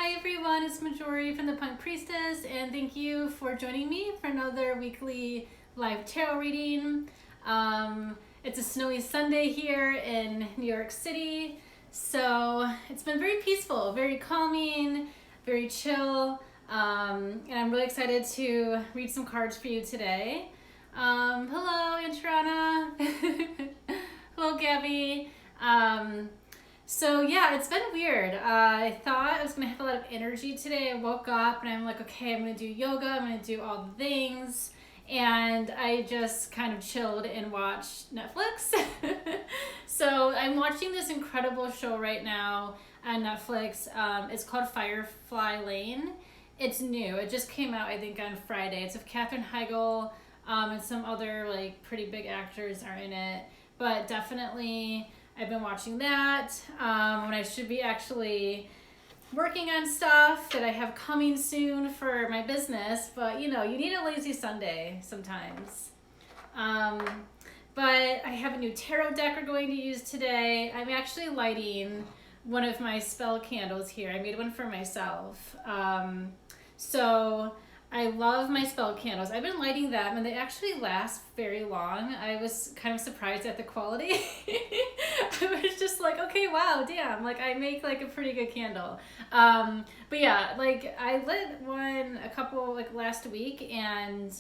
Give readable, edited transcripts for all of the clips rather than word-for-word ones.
Hi everyone, it's Majori from the Punk Priestess, and thank you for joining me for another weekly live tarot reading. It's a snowy Sunday here in New York City, so it's been very peaceful, very calming, very chill, and I'm really excited to read some cards for you today. Hello, Antrana. Hello, Gabby. So yeah, it's been weird. I thought I was gonna have a lot of energy today. I woke up and I'm like, okay, I'm gonna do yoga, I'm gonna do all the things. And I just kind of chilled and watched Netflix. So I'm watching this incredible show right now on Netflix. It's called Firefly Lane. It's new. It just came out, I think, on Friday. It's with Katherine Heigl, and some other like pretty big actors are in it. But definitely I've been watching that when I should be actually working on stuff that I have coming soon for my business. But you know, you need a lazy Sunday sometimes. But I have a new tarot deck we're going to use today. I'm actually lighting one of my spell candles here. I made one for myself. So I love my spell candles. I've been lighting them and they actually last very long. I was kind of surprised at the quality. I was just like, okay, wow, damn. Like I make like a pretty good candle. But yeah, like I lit one a couple like last week and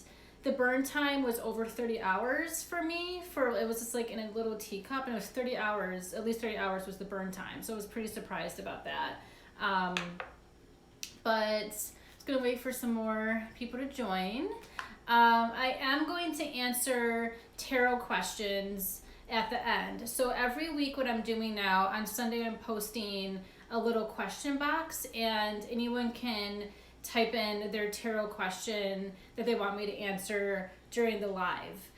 the burn time was over 30 hours for me. It was just like in a little teacup and it was 30 hours, at least 30 hours was the burn time. So I was pretty surprised about that. But gonna wait for some more people to join. I am going to answer tarot questions at the end. So every week what I'm doing now, on Sunday I'm posting a little question box and anyone can type in their tarot question that they want me to answer during the live.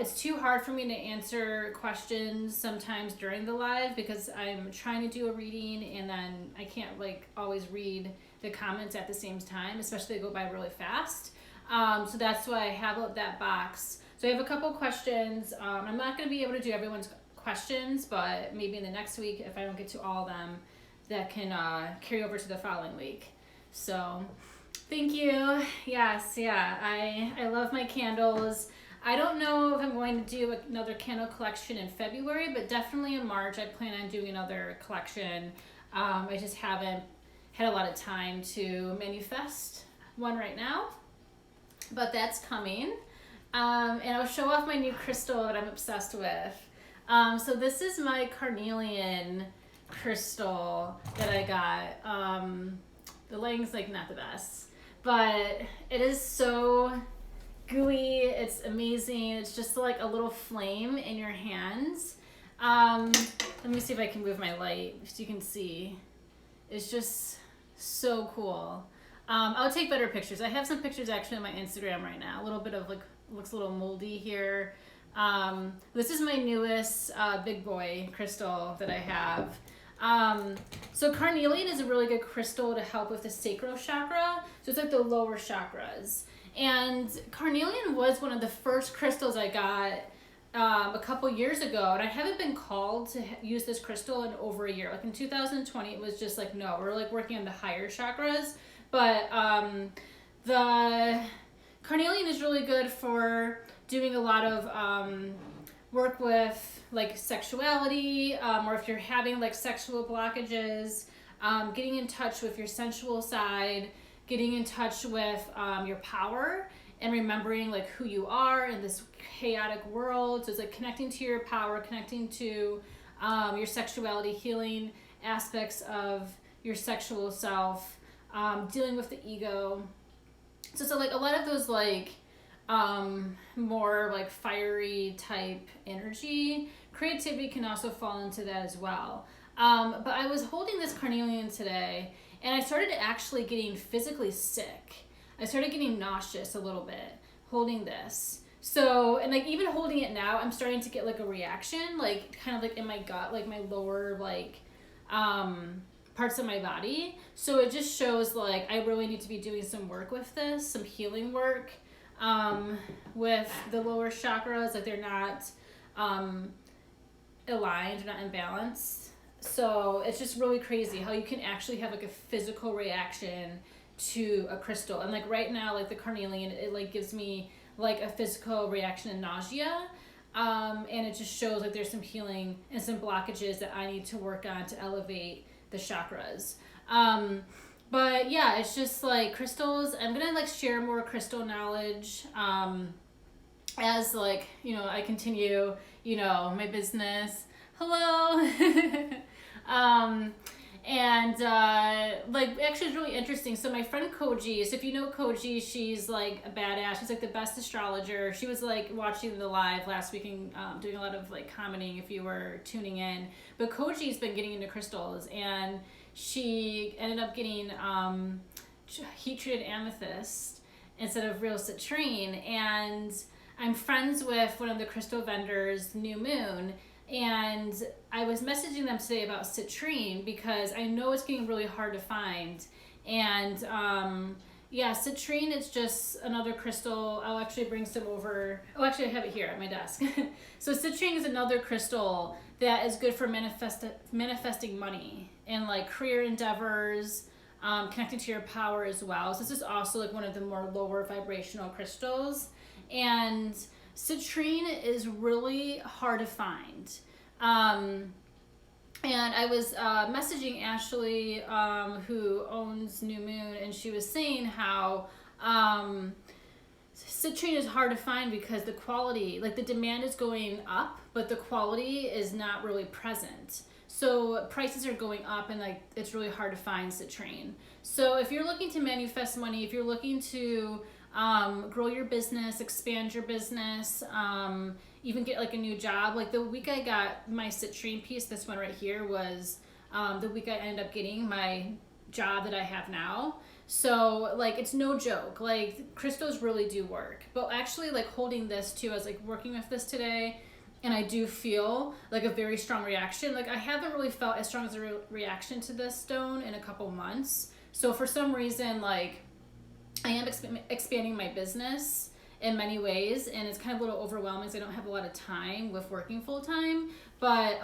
It's too hard for me to answer questions sometimes during the live because I'm trying to do a reading and then I can't like always read the comments at the same time, especially they go by really fast. So that's why I have that box. So I have a couple questions. I'm not going to be able to do everyone's questions, but maybe in the next week, if I don't get to all of them, that can carry over to the following week. So thank you. Yes, yeah, I love my candles. I don't know if I'm going to do another candle collection in February, but definitely in March, I plan on doing another collection. I just haven't had a lot of time to manifest one right now, but that's coming. And I'll show off my new crystal that I'm obsessed with. So this is my carnelian crystal that I got. The lighting's like not the best, but it is so gooey. It's amazing. It's just like a little flame in your hands. Let me see if I can move my light so you can see. It's just so cool. I'll take better pictures. I have some pictures actually on my Instagram right now. A little bit of like, looks a little moldy here. This is my newest big boy crystal that I have. So carnelian is a really good crystal to help with the sacral chakra. So it's like the lower chakras. And carnelian was one of the first crystals I got a couple years ago, and I haven't been called to use this crystal in over a year. Like in 2020, it was just like, no, we're like working on the higher chakras. But the carnelian is really good for doing a lot of work with like sexuality, or if you're having like sexual blockages, getting in touch with your sensual side, getting in touch with your power, and remembering like who you are in this chaotic world. So it's like connecting to your power, connecting to your sexuality, healing aspects of your sexual self, dealing with the ego. So like a lot of those like more like fiery type energy, creativity can also fall into that as well. But I was holding this carnelian today and I started actually getting physically sick. I started getting nauseous a little bit holding this. So, and like even holding it now, I'm starting to get like a reaction, like kind of like in my gut, like my lower like parts of my body. So it just shows like I really need to be doing some work with this, some healing work with the lower chakras, like they're not aligned, not in balance. So it's just really crazy how you can actually have like a physical reaction to a crystal. And like right now, like the carnelian, it like gives me like a physical reaction and nausea. And it just shows like there's some healing and some blockages that I need to work on to elevate the chakras. But yeah, it's just like crystals. I'm gonna like share more crystal knowledge as like, you know, I continue, you know, my business. Hello. Like actually it's really interesting. So my friend Koji, so if you know Koji, she's like a badass. She's like the best astrologer. She was like watching the live last week and doing a lot of like commenting if you were tuning in. But Koji's been getting into crystals, and she ended up getting heat treated amethyst instead of real citrine. And I'm friends with one of the crystal vendors, New Moon, and I was messaging them today about citrine because I know it's getting really hard to find. And yeah, citrine is just another crystal. I'll actually bring some over. Oh, actually I have it here at my desk. So citrine is another crystal that is good for manifesting money and like career endeavors, connecting to your power as well. So this is also like one of the more lower vibrational crystals. And citrine is really hard to find. And I was messaging Ashley, who owns New Moon, and she was saying how citrine is hard to find because the quality, like the demand is going up, but the quality is not really present. So prices are going up, and like it's really hard to find citrine. So if you're looking to manifest money, if you're looking to grow your business, expand your business, even get like a new job. Like the week I got my citrine piece, this one right here was the week I ended up getting my job that I have now. So like it's no joke, like crystals really do work. But actually like holding this too, I was like working with this today, and I do feel like a very strong reaction. Like I haven't really felt as strong as a reaction to this stone in a couple months. So for some reason, like I am expanding my business in many ways, and it's kind of a little overwhelming because I don't have a lot of time with working full time. But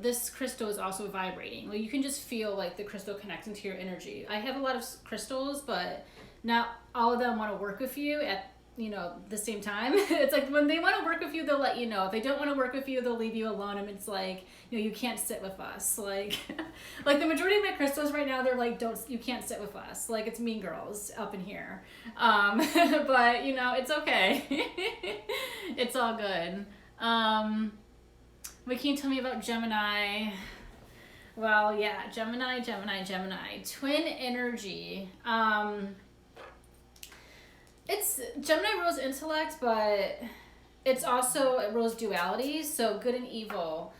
this crystal is also vibrating. Like you can just feel like the crystal connecting to your energy. I have a lot of crystals, but not all of them want to work with you at, you know, the same time. It's like when they want to work with you, they'll let you know. If they don't want to work with you, they'll leave you alone. And it's like, you know, you can't sit with us. Like, like the majority of my crystals right now, they're like, you can't sit with us. Like it's Mean Girls up in here. But you know, it's okay. It's all good. What can you tell me about Gemini? Well, yeah, Gemini, twin energy. It's Gemini rules intellect, but it's also, it rules duality. So good and evil,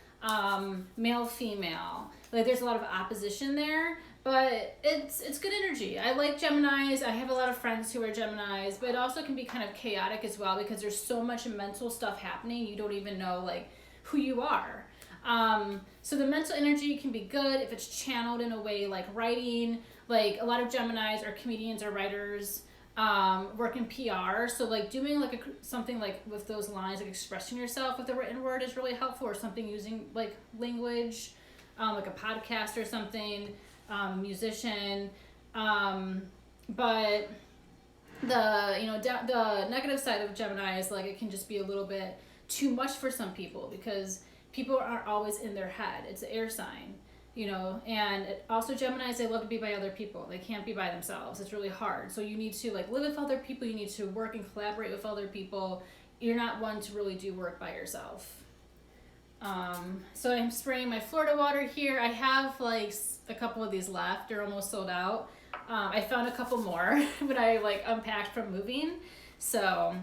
male, female. Like there's a lot of opposition there, but it's good energy. I like Geminis. I have a lot of friends who are Geminis, but it also can be kind of chaotic as well because there's so much mental stuff happening. You don't even know like who you are. So the mental energy can be good if it's channeled in a way like writing. Like a lot of Geminis are comedians or writers. Work in PR, so like doing like something like with those lines, like expressing yourself with the written word is really helpful, or something using like language, like a podcast or something, musician. But the, you know, the negative side of Gemini is like it can just be a little bit too much for some people because people aren't always in their head. It's an air sign. You know, and also Geminis, they love to be by other people. They can't be by themselves. It's really hard. So you need to like live with other people. You need to work and collaborate with other people. You're not one to really do work by yourself. So I'm spraying my Florida water here. I have like a couple of these left. They're almost sold out. I found a couple more when I like unpacked from moving. So,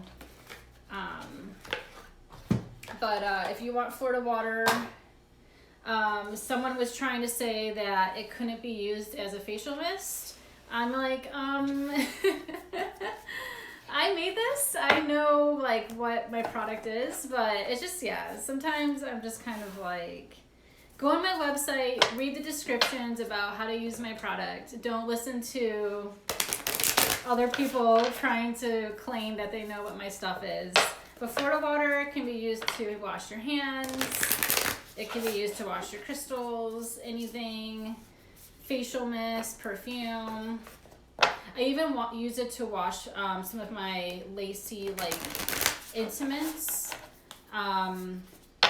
if you want Florida water, someone was trying to say that it couldn't be used as a facial mist. I'm like, I made this. I know like what my product is, but it's just, yeah, sometimes I'm just kind of like, go on my website, read the descriptions about how to use my product. Don't listen to other people trying to claim that they know what my stuff is. But Florida water can be used to wash your hands. It can be used to wash your crystals, anything, facial mist, perfume. I even use it to wash some of my lacy like intimates.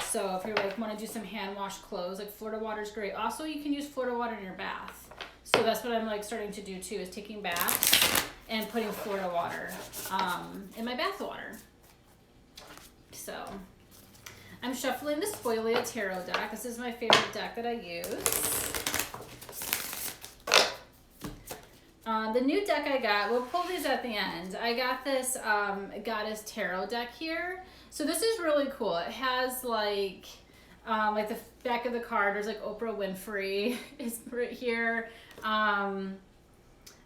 So if you like want to do some hand wash clothes, like Florida water is great. Also, you can use Florida water in your bath. So that's what I'm like starting to do too, is taking baths and putting Florida water in my bath water. So I'm shuffling the Spoilia Tarot deck. This is my favorite deck that I use. The new deck I got, we'll pull these at the end. I got this Goddess Tarot deck here. So this is really cool. It has like the back of the card, there's like Oprah Winfrey is right here. I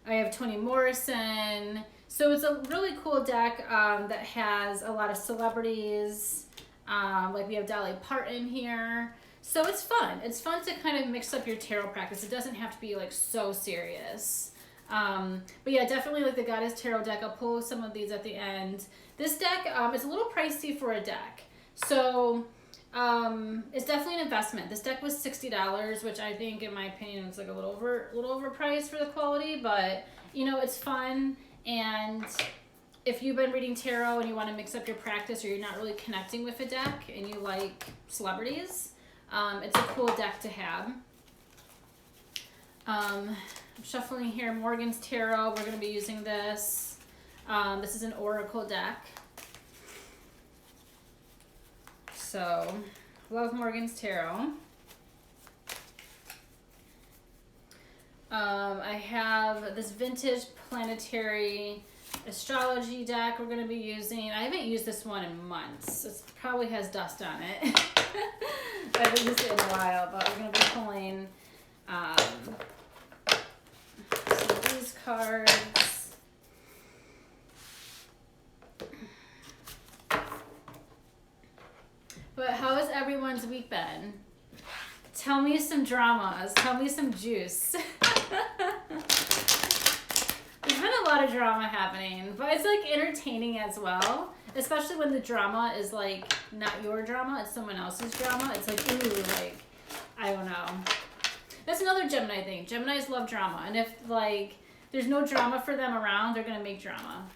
have Toni Morrison. So it's a really cool deck that has a lot of celebrities. Like we have Dolly Parton here. So it's fun. It's fun to kind of mix up your tarot practice. It doesn't have to be like so serious. But yeah, definitely like the Goddess Tarot deck. I'll pull some of these at the end. This deck is a little pricey for a deck. So it's definitely an investment. This deck was $60, which I think in my opinion is like a little overpriced for the quality, but you know, it's fun. And if you've been reading tarot and you want to mix up your practice, or you're not really connecting with a deck and you like celebrities, it's a cool deck to have. I'm shuffling here Morgan's Tarot. We're going to be using this. This is an oracle deck. So, love Morgan's Tarot. I have this vintage planetary astrology deck we're going to be using. I haven't used this one in months. It probably has dust on it. I haven't used it in a while, but we're going to be pulling some of these cards. But how has everyone's week been? Tell me some dramas. Tell me some juice. There's been a lot of drama happening, but it's like entertaining as well. Especially when the drama is like not your drama, it's someone else's drama. It's like, ooh, like, I don't know. That's another Gemini thing. Geminis love drama. And if like there's no drama for them around, they're gonna make drama.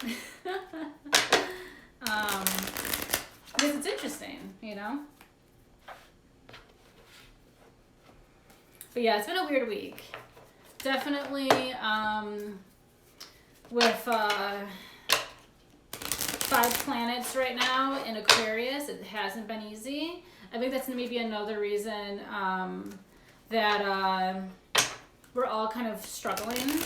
Because it's interesting, you know? But yeah, it's been a weird week. Definitely with 5 planets right now in Aquarius, it hasn't been easy. I think that's maybe another reason that we're all kind of struggling.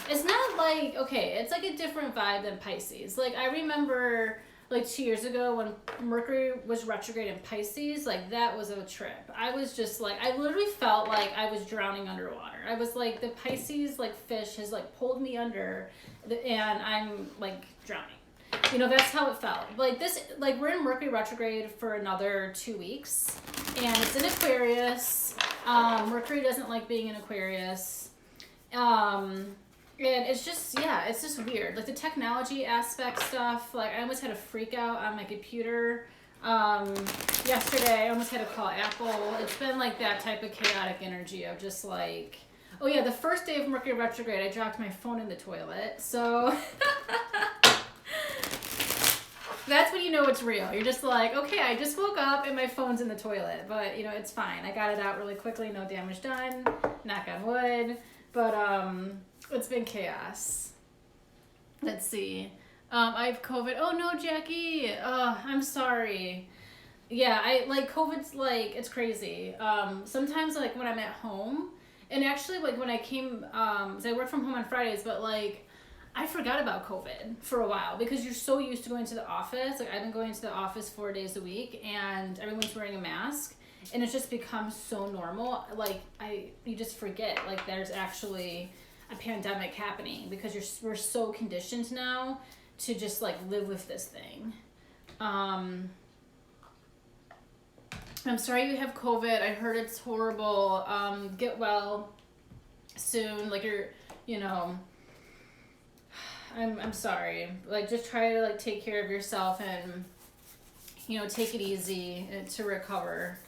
It's not like, okay, it's like a different vibe than Pisces. Like I remember like 2 years ago when Mercury was retrograde in Pisces, like that was a trip. I was just like, I literally felt like I was drowning underwater. I was like, the Pisces like fish has like pulled me under and I'm like drowning. You know, that's how it felt. Like this, like we're in Mercury retrograde for another 2 weeks and it's in Aquarius. Mercury doesn't like being in Aquarius. And it's just, yeah, it's just weird. Like the technology aspect stuff, like I almost had a freak out on my computer. Yesterday, I almost had to call Apple. It's been like that type of chaotic energy of just like, oh yeah, the first day of Mercury retrograde, I dropped my phone in the toilet. So that's when you know it's real. You're just like, okay, I just woke up and my phone's in the toilet. But, you know, it's fine. I got it out really quickly. No damage done. Knock on wood. But, it's been chaos. Let's see. I have COVID. Oh no, Jackie. I'm sorry. Yeah, I like COVID's like, it's crazy. Sometimes like when I'm at home, and actually like when I came, so I work from home on Fridays, but like I forgot about COVID for a while because you're so used to going to the office. Like I've been going to the office 4 days a week and everyone's wearing a mask and it's just become so normal. Like you just forget like there's actually a pandemic happening because we're so conditioned now to just like live with this thing. I'm sorry you have COVID. I heard it's horrible. Get well soon. Like you know, I'm sorry. Like just try to like take care of yourself and, you know, take it easy to recover.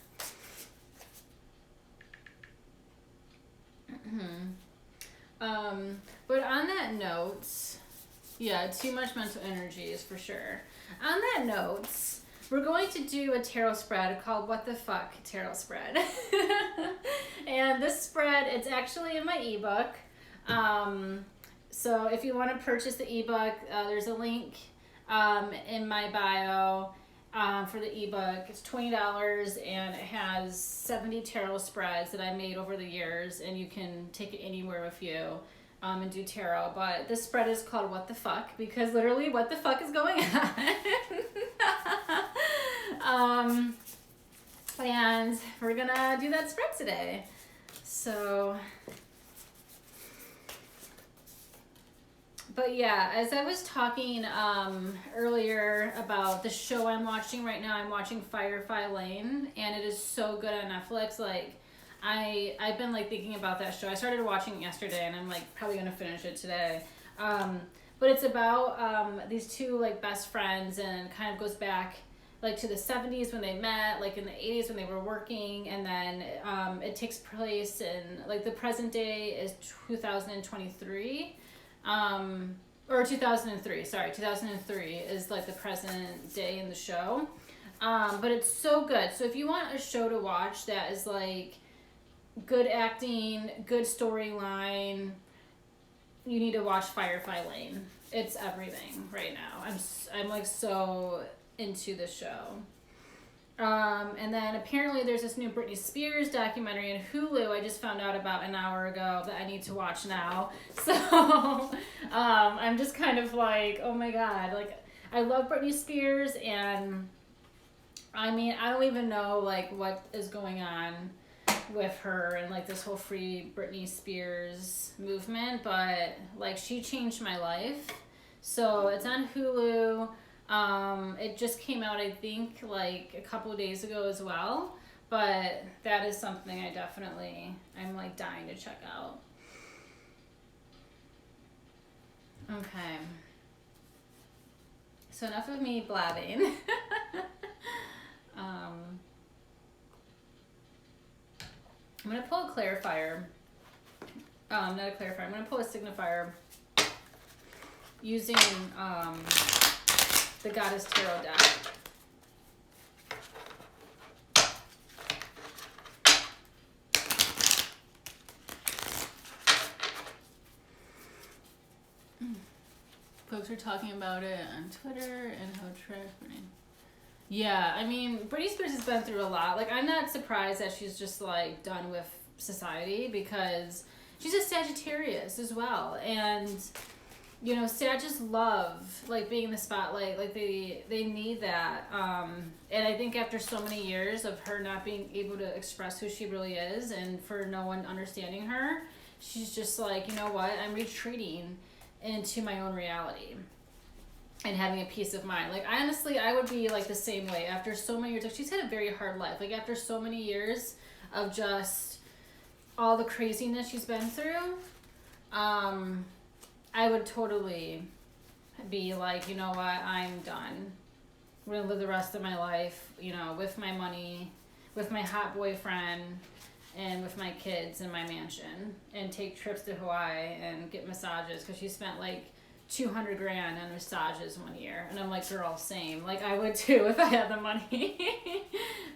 But on that note, yeah, too much mental energy is for sure. On that note, we're going to do a tarot spread called What the Fuck Tarot Spread. And this spread, it's actually in my ebook. So if you want to purchase the ebook, there's a link in my bio for the ebook. It's $20 and it has 70 tarot spreads that I made over the years, and you can take it anywhere with you and do tarot. But this spread is called What the Fuck because literally what the fuck is going on? And we're gonna do that spread today. So, but yeah, as I was talking earlier about the show I'm watching right now, I'm watching Firefly Lane, and it is so good on Netflix. Like, I've been like thinking about that show. I started watching it yesterday, and I'm like probably gonna finish it today. But it's about these two like best friends, and kind of goes back like to the 70s when they met, like in the 80s when they were working, and then it takes place in like the present day is 2023. Or 2003, sorry, 2003 is like the present day in the show. But it's so good. So if you want a show to watch that is like good acting, good storyline, you need to watch Firefly Lane. It's everything right now. I'm like so into the show. And then apparently there's this new Britney Spears documentary in Hulu I just found out about an hour ago that I need to watch now. So I'm just kind of like, oh my God, like I love Britney Spears, and I mean, I don't even know like what is going on with her and like this whole Free Britney Spears movement, but like she changed my life. So it's on Hulu. It just came out, I think, like a couple of days ago as well, but that is something I'm like dying to check out. Okay. So enough of me blabbing. I'm going to pull a clarifier. Not a clarifier. I'm going to pull a signifier using the Goddess Tarot deck. Folks are talking about it on Twitter and how tracking. Yeah, I mean, Britney Spears has been through a lot. Like, I'm not surprised that she's just like done with society because she's a Sagittarius as well, and you know, Sagittarius love like being in the spotlight. Like they need that. And I think after so many years of her not being able to express who she really is, and for no one understanding her, she's just like, you know what? I'm retreating into my own reality and having a peace of mind. Like honestly, I would be like the same way after so many years. Like she's had a very hard life. Like after so many years of just all the craziness she's been through, I would totally be like, you know what, I'm done. I'm going to live the rest of my life, you know, with my money, with my hot boyfriend, and with my kids in my mansion, and take trips to Hawaii and get massages, because she spent like $200,000 on massages one year. And I'm like, girl, same. Like, I would too if I had the money.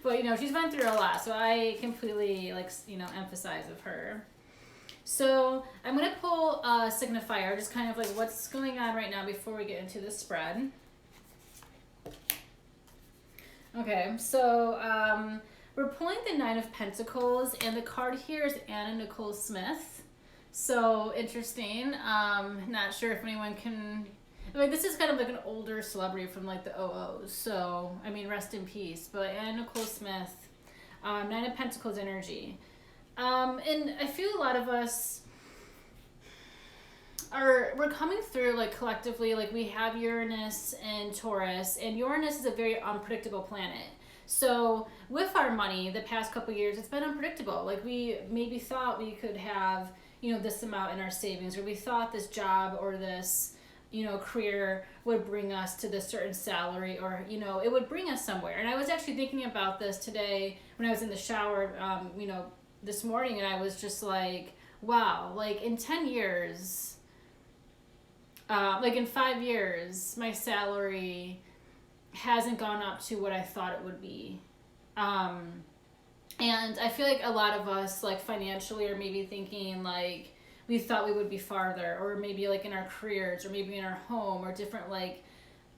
But, you know, she's been through a lot, so I completely, like, you know, empathize with her. So I'm going to pull a signifier, just kind of like what's going on right now before we get into the spread. Okay, so we're pulling the Nine of Pentacles, and the card here is Anna Nicole Smith. So interesting. Not sure if anyone can... Like, this is kind of like an older celebrity from like the OOs. So, I mean, rest in peace. But Anna Nicole Smith, Nine of Pentacles energy. And I feel a lot of us we're coming through like collectively, like we have Uranus and Taurus, and Uranus is a very unpredictable planet. So with our money, the past couple of years, it's been unpredictable. Like we maybe thought we could have, you know, this amount in our savings, or we thought this job or this, you know, career would bring us to this certain salary, or, you know, it would bring us somewhere. And I was actually thinking about this today when I was in the shower, you know, this morning, and I was just like, wow, like in 10 years, like in 5 years, my salary hasn't gone up to what I thought it would be. And I feel like a lot of us, like financially, are maybe thinking like we thought we would be farther, or maybe like in our careers, or maybe in our home, or different like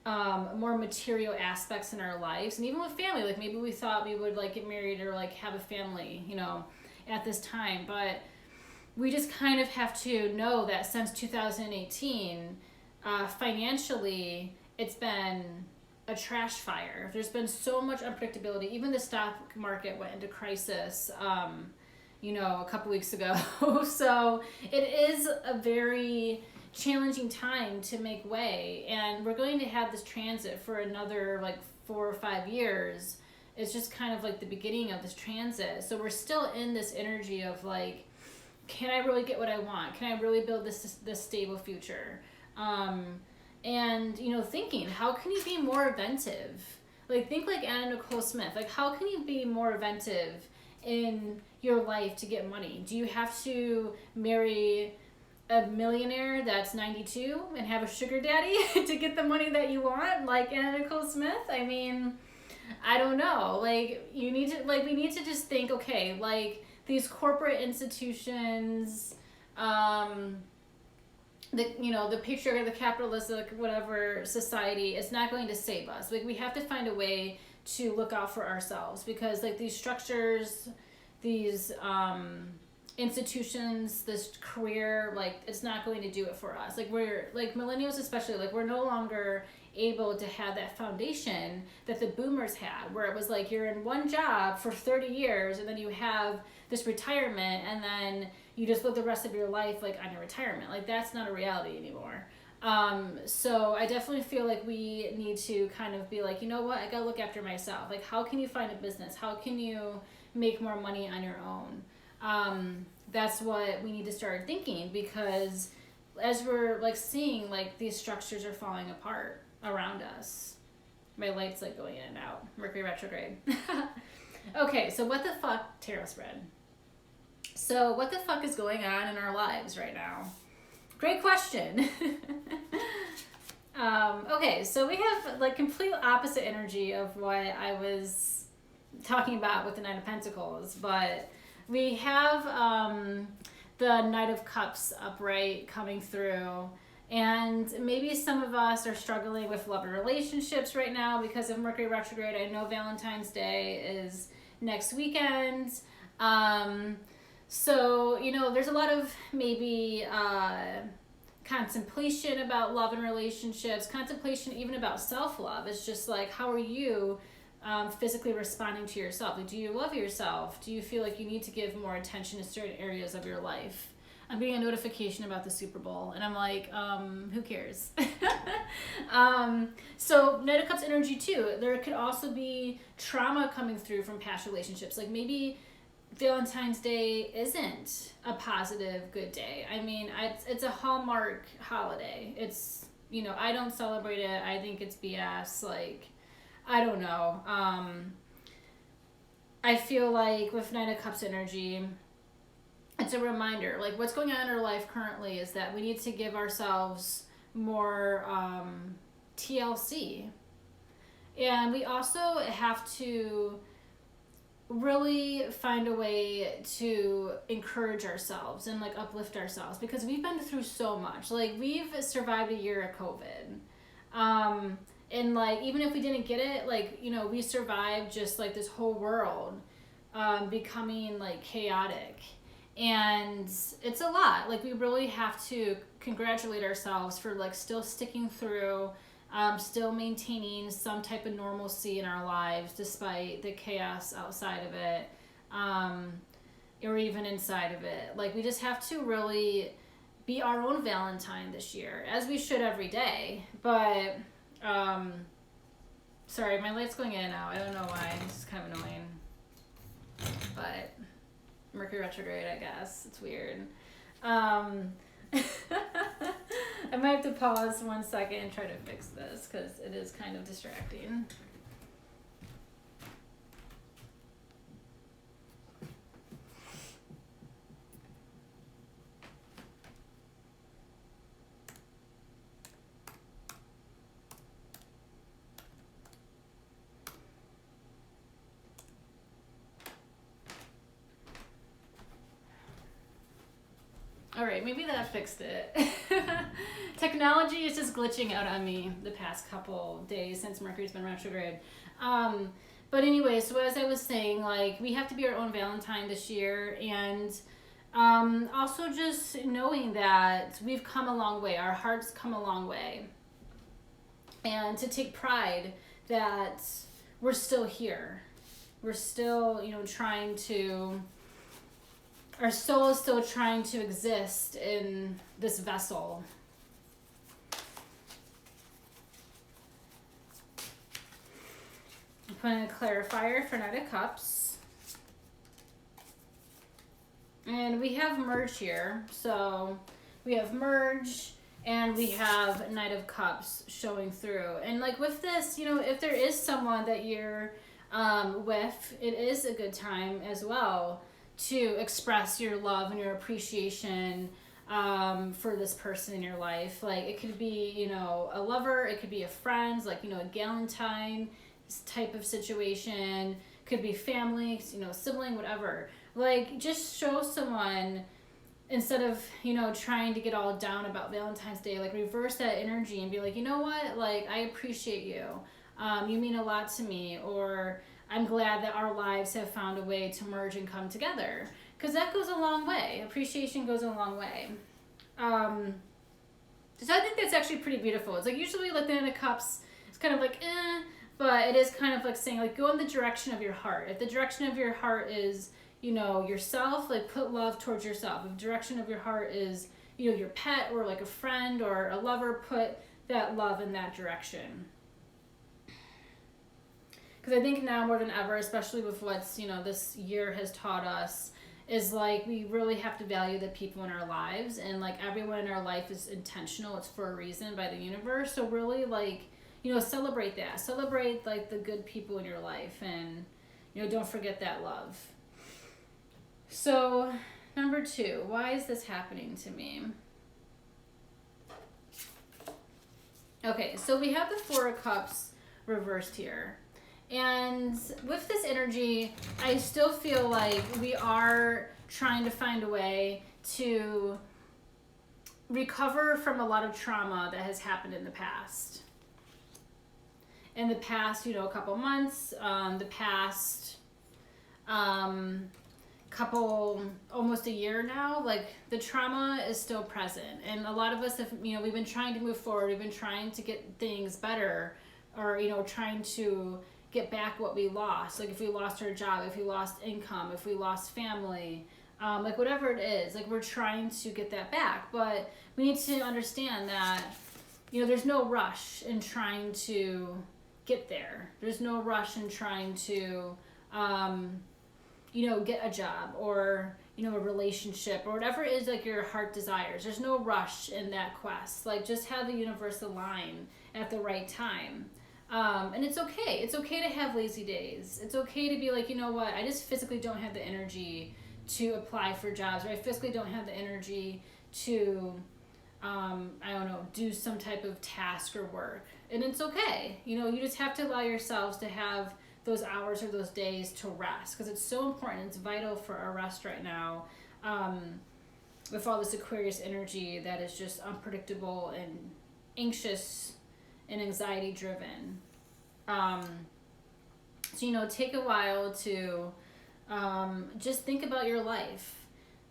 more material aspects in our lives. And even with family, like maybe we thought we would like get married or like have a family, you know, at this time. But we just kind of have to know that since 2018, financially, it's been a trash fire. There's been so much unpredictability. Even the stock market went into crisis, you know, a couple weeks ago. So it is a very challenging time to make way, and we're going to have this transit for another like 4 or 5 years. It's just kind of like the beginning of this transit. So we're still in this energy of like, can I really get what I want? Can I really build this stable future? And you know, thinking, how can you be more inventive? Like think like Anna Nicole Smith. Like how can you be more inventive in your life to get money? Do you have to marry a millionaire that's 92 and have a sugar daddy to get the money that you want, like Anna Nicole Smith? I mean, I don't know. Like you need to, like we need to just think, okay, like these corporate institutions, the, you know, the patriarchy, the capitalistic whatever society is not going to save us. Like we have to find a way to look out for ourselves, because like these structures, these institutions, this career, like it's not going to do it for us. Like we're like millennials especially, like we're no longer able to have that foundation that the boomers had, where it was like you're in one job for 30 years and then you have this retirement and then you just live the rest of your life like on your retirement. Like that's not a reality anymore. So I definitely feel like we need to kind of be like, you know what, I gotta look after myself. Like how can you find a business? How can you make more money on your own? That's what we need to start thinking, because as we're like seeing like these structures are falling apart around us. My light's like going in and out. Mercury retrograde. Okay, so what the fuck, tarot spread. So what the fuck is going on in our lives right now? Great question. Okay, so we have like complete opposite energy of what I was talking about with the Knight of Pentacles, but we have the Knight of Cups upright coming through, and maybe some of us are struggling with love and relationships right now because of Mercury retrograde. I know Valentine's Day is next weekend. So, you know, there's a lot of maybe contemplation about love and relationships, contemplation even about self-love. It's just like, how are you physically responding to yourself? Like, do you love yourself? Do you feel like you need to give more attention to certain areas of your life? I'm getting a notification about the Super Bowl, and I'm like, who cares? So Knight of Cups energy too. There could also be trauma coming through from past relationships. Like maybe Valentine's Day isn't a positive, good day. I mean, it's a Hallmark holiday. It's, you know, I don't celebrate it. I think it's BS. Like, I don't know. I feel like with Knight of Cups energy, it's a reminder, like what's going on in our life currently is that we need to give ourselves more TLC. And we also have to really find a way to encourage ourselves and like uplift ourselves, because we've been through so much. Like we've survived a year of COVID. And like, even if we didn't get it, like, you know, we survived just like this whole world becoming like chaotic. And it's a lot. Like we really have to congratulate ourselves for like still sticking through, still maintaining some type of normalcy in our lives despite the chaos outside of it, or even inside of it. Like we just have to really be our own Valentine this year, as we should every day. But sorry, my light's going in and out. I don't know why. This is kind of annoying. But Mercury retrograde, I guess. It's weird. I might have to pause 1 second and try to fix this because it is kind of distracting. right. Maybe that fixed it. Technology is just glitching out on me the past couple days since Mercury's been retrograde. But anyway, so as I was saying, like, we have to be our own Valentine this year, and also just knowing that we've come a long way. Our hearts come a long way. And to take pride that we're still here. We're still, trying to, our soul is still trying to exist in this vessel. I'm putting a clarifier for Knight of Cups. And we have merge here. So we have merge and we have Knight of Cups showing through. And like with this, if there is someone that you're with, it is a good time as well to express your love and your appreciation for this person in your life. Like it could be, a lover, it could be a friend, like, a galentine type of situation, could be family, sibling, whatever. Like just show someone, instead of, trying to get all down about Valentine's Day, like reverse that energy and be like, you know what, like I appreciate you. You mean a lot to me, or I'm glad that our lives have found a way to merge and come together. Because that goes a long way. Appreciation goes a long way. So I think that's actually pretty beautiful. It's like usually like the Knight of Cups, it's kind of like, but it is kind of like saying like go in the direction of your heart. If the direction of your heart is, yourself, like put love towards yourself. If the direction of your heart is, your pet or like a friend or a lover, put that love in that direction. Because I think now more than ever, especially with what's, this year has taught us, is like we really have to value the people in our lives, and like everyone in our life is intentional. It's for a reason by the universe. So really like, celebrate that. Celebrate like the good people in your life, and, don't forget that love. So number 2, why is this happening to me? Okay, so we have the 4 of Cups reversed here. And with this energy, I still feel like we are trying to find a way to recover from a lot of trauma that has happened in the past. In the past, a couple months, the past couple, almost a year now, like the trauma is still present. And a lot of us have, we've been trying to move forward. We've been trying to get things better, or, trying to get back what we lost. Like if we lost our job, if we lost income, if we lost family, like whatever it is, like we're trying to get that back. But we need to understand that, there's no rush in trying to get there. There's no rush in trying to, get a job or, a relationship or whatever it is like your heart desires. There's no rush in that quest. Like just have the universe align at the right time. And it's okay. It's okay to have lazy days. It's okay to be like, you know what, I just physically don't have the energy to apply for jobs, or I physically don't have the energy to, do some type of task or work. And it's okay. You just have to allow yourselves to have those hours or those days to rest, because it's so important. It's vital for our rest right now. With all this Aquarius energy that is just unpredictable and anxious and anxiety driven. So, take a while to just think about your life.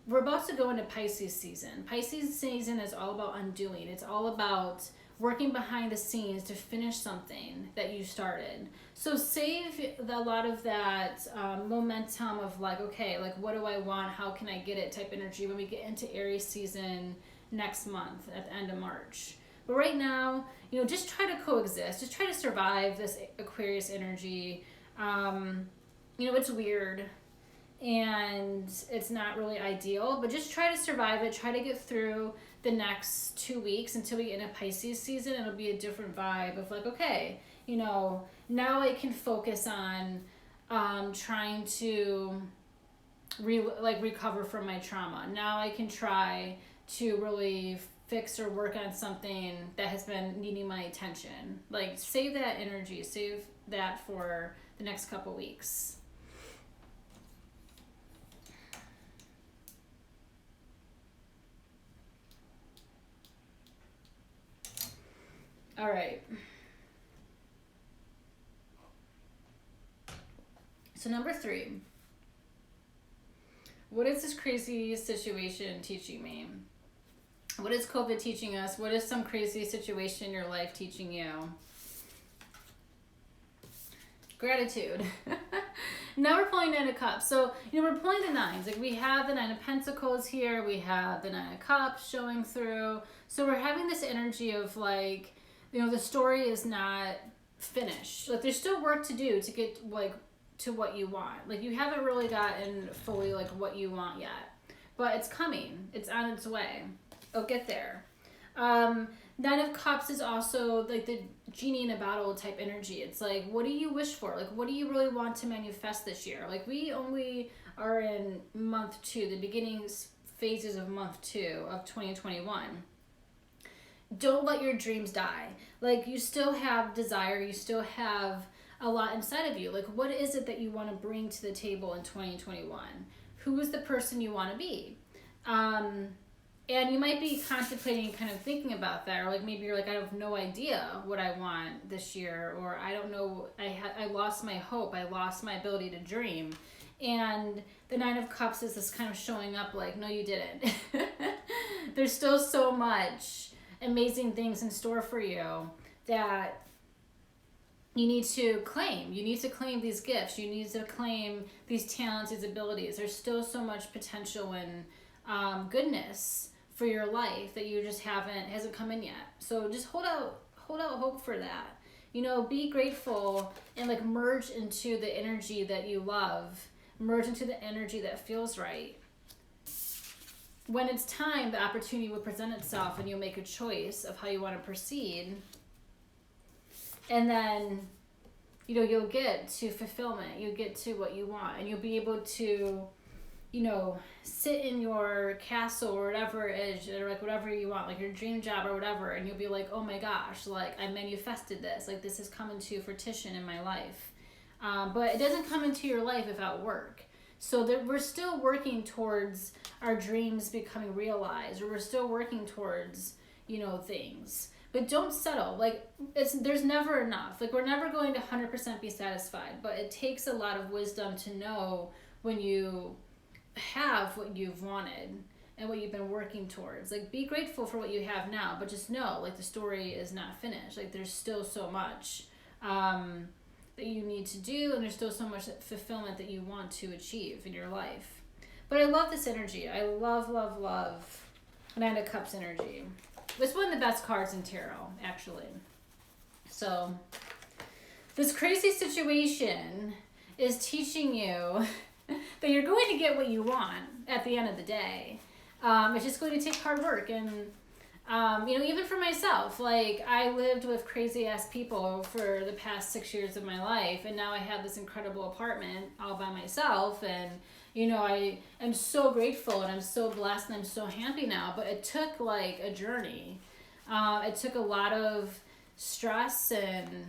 We're about to go into Pisces season. Pisces season is all about undoing. It's all about working behind the scenes to finish something that you started. So save a lot of that momentum of like, okay, like what do I want? How can I get it type energy when we get into Aries season next month at the end of March. But right now, just try to coexist. Just try to survive this Aquarius energy. It's weird and it's not really ideal, but just try to survive it. Try to get through the next 2 weeks until we get into Pisces season. It'll be a different vibe of like, okay, now I can focus on trying to recover from my trauma. Now I can try to really fix or work on something that has been needing my attention. Like save that energy, save that for the next couple weeks. All right. So number 3. What is this crazy situation teaching me? What is COVID teaching us? What is some crazy situation in your life teaching you? Gratitude. Now we're pulling 9 of Cups. So, we're pulling the 9s. Like, we have the 9 of Pentacles here. We have the 9 of Cups showing through. So we're having this energy of, like, the story is not finished. Like, there's still work to do to get, like, to what you want. Like, you haven't really gotten fully, like, what you want yet. But it's coming. It's on its way. It'll get there. 9 of Cups is also like the genie in a bottle type energy. It's like, what do you wish for? Like, what do you really want to manifest this year? Like, we only are in month 2, the beginning phases of month 2 of 2021. Don't let your dreams die. Like, you still have desire. You still have a lot inside of you. Like, what is it that you want to bring to the table in 2021? Who is the person you want to be? And you might be contemplating, kind of thinking about that, or like maybe you're like, I have no idea what I want this year, or I don't know, I lost my hope, I lost my ability to dream. And the 9 of Cups is this kind of showing up like, no, you didn't. There's still so much amazing things in store for you that you need to claim. You need to claim these gifts. You need to claim these talents, these abilities. There's still so much potential and goodness for your life that you just hasn't come in yet. So just hold out hope for that. Be grateful and like merge into the energy that you love. Merge into the energy that feels right. When it's time, the opportunity will present itself and you'll make a choice of how you want to proceed. And then, you'll get to fulfillment. You'll get to what you want, and you'll be able to sit in your castle or whatever it is, or like whatever you want, like your dream job or whatever, and you'll be like, oh my gosh, like I manifested this, like this has come into fruition in my life. But it doesn't come into your life without work. So that we're still working towards our dreams becoming realized, or we're still working towards, things. But don't settle. Like, there's never enough. Like, we're never going to 100% be satisfied, but it takes a lot of wisdom to know when you have what you've wanted and what you've been working towards. Like, be grateful for what you have now, but just know, like, the story is not finished. Like, there's still so much that you need to do, and there's still so much fulfillment that you want to achieve in your life. But I love this energy. I love 9 of Cups energy. It's one of the best cards in tarot, actually. So, this crazy situation is teaching you that you're going to get what you want at the end of the day. It's just going to take hard work. And, even for myself, like, I lived with crazy ass people for the past 6 years of my life. And now I have this incredible apartment all by myself. And, I am so grateful and I'm so blessed and I'm so happy now. But it took like a journey. It took a lot of stress and,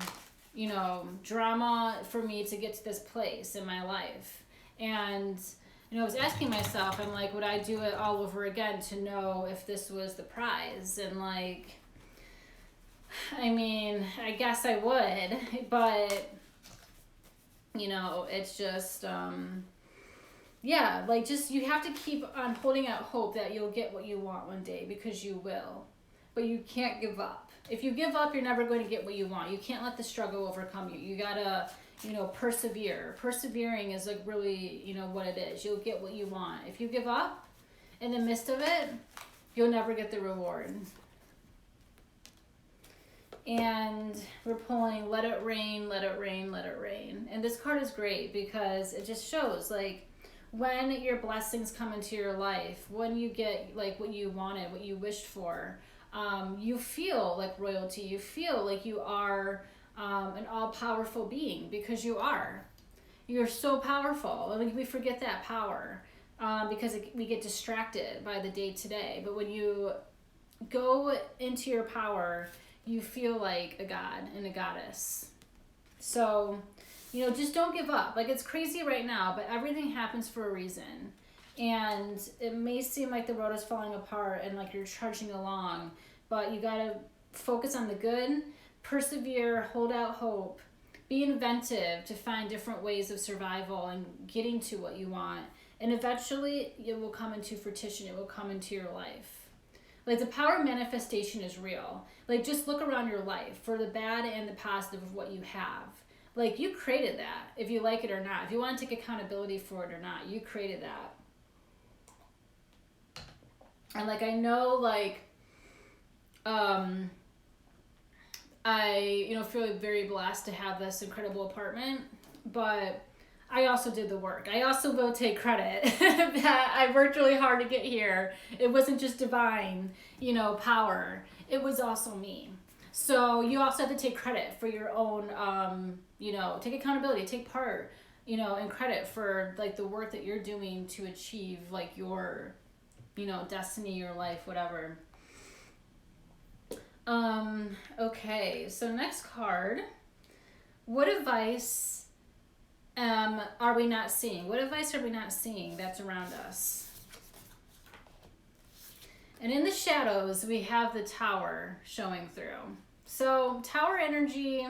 drama for me to get to this place in my life. And, I was asking myself, I'm like, would I do it all over again to know if this was the prize? And like, I mean, I guess I would, but, it's just, just, you have to keep on holding out hope that you'll get what you want one day, because you will. But you can't give up. If you give up, you're never going to get what you want. You can't let the struggle overcome you. You gotta, persevere. Persevering is like really, what it is. You'll get what you want. If you give up in the midst of it, you'll never get the reward. And we're pulling Let It Rain, Let It Rain, Let It Rain. And this card is great because it just shows like when your blessings come into your life, when you get like what you wanted, what you wished for, you feel like royalty. You feel like you are an all-powerful being, because you are. You're so powerful. I mean, we forget that power because we get distracted by the day-to-day. But when you go into your power, you feel like a god and a goddess. So, just don't give up. Like, it's crazy right now, but everything happens for a reason. And it may seem like the road is falling apart and like you're trudging along, but you gotta focus on the good, persevere, hold out hope, be inventive to find different ways of survival and getting to what you want. And eventually it will come into fruition. It will come into your life. Like the power of manifestation is real. Like just look around your life for the bad and the positive of what you have. Like you created that, if you like it or not. If you want to take accountability for it or not, you created that. And like I know like I feel very blessed to have this incredible apartment, but I also did the work. I also will take credit that I worked really hard to get here. It wasn't just divine, power. It was also me. So you also have to take credit for your own, take accountability, take part, and credit for like the work that you're doing to achieve like your, destiny, your life, whatever. Okay, so next card. What advice are we not seeing? What advice are we not seeing that's around us? And in the shadows, we have the Tower showing through. So Tower energy,